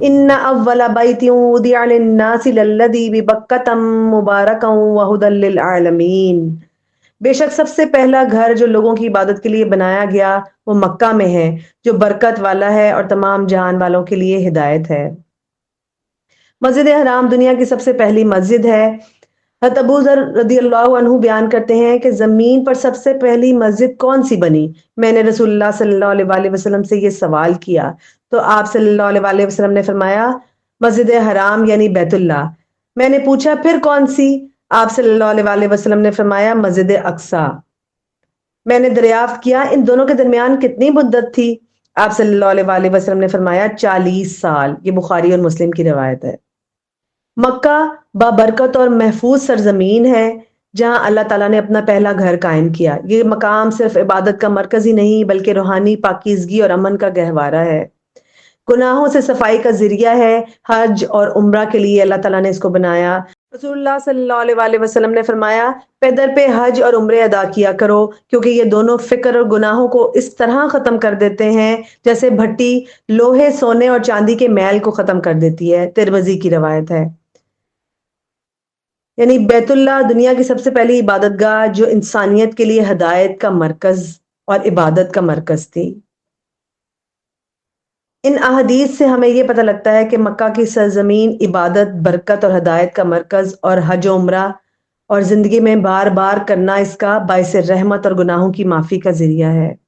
ان اول بیت وضع للناس للذی ببکۃ مبارکا وہدی للعالمین، بے شک سب سے پہلا گھر جو لوگوں کی عبادت کے لیے بنایا گیا وہ مکہ میں ہے، جو برکت والا ہے اور تمام جہان والوں کے لیے ہدایت ہے۔ مسجد حرام دنیا کی سب سے پہلی مسجد ہے۔ حضرت ابو ذر رضی اللہ عنہ بیان کرتے ہیں کہ زمین پر سب سے پہلی مسجد کون سی بنی؟ میں نے رسول اللہ صلی اللہ علیہ وآلہ وسلم سے یہ سوال کیا تو آپ صلی اللہ علیہ وآلہ وسلم نے فرمایا مسجد حرام یعنی بیت اللہ۔ میں نے پوچھا پھر کون سی؟ آپ صلی اللہ علیہ وآلہ وسلم نے فرمایا مسجد اقصی۔ میں نے دریافت کیا ان دونوں کے درمیان کتنی مدت تھی؟ آپ صلی اللہ علیہ وآلہ وسلم نے فرمایا 40 سال۔ یہ بخاری اور مسلم کی روایت ہے۔ مکہ بابرکت اور محفوظ سرزمین ہے جہاں اللہ تعالیٰ نے اپنا پہلا گھر قائم کیا۔ یہ مقام صرف عبادت کا مرکز ہی نہیں بلکہ روحانی پاکیزگی اور امن کا گہوارہ ہے، گناہوں سے صفائی کا ذریعہ ہے۔ حج اور عمرہ کے لیے اللہ تعالیٰ نے اس کو بنایا۔ رسول اللہ صلی اللہ علیہ وآلہ وسلم نے فرمایا پیدر پہ حج اور عمرے ادا کیا کرو کیونکہ یہ دونوں فکر اور گناہوں کو اس طرح ختم کر دیتے ہیں جیسے بھٹی لوہے، سونے اور چاندی کے میل کو ختم کر دیتی ہے۔ ترمذی کی روایت ہے۔ یعنی بیت اللہ دنیا کی سب سے پہلی عبادت گاہ جو انسانیت کے لیے ہدایت کا مرکز اور عبادت کا مرکز تھی۔ ان احادیث سے ہمیں یہ پتہ لگتا ہے کہ مکہ کی سرزمین عبادت، برکت اور ہدایت کا مرکز اور حج و عمرہ اور زندگی میں بار بار کرنا اس کا باعث رحمت اور گناہوں کی معافی کا ذریعہ ہے۔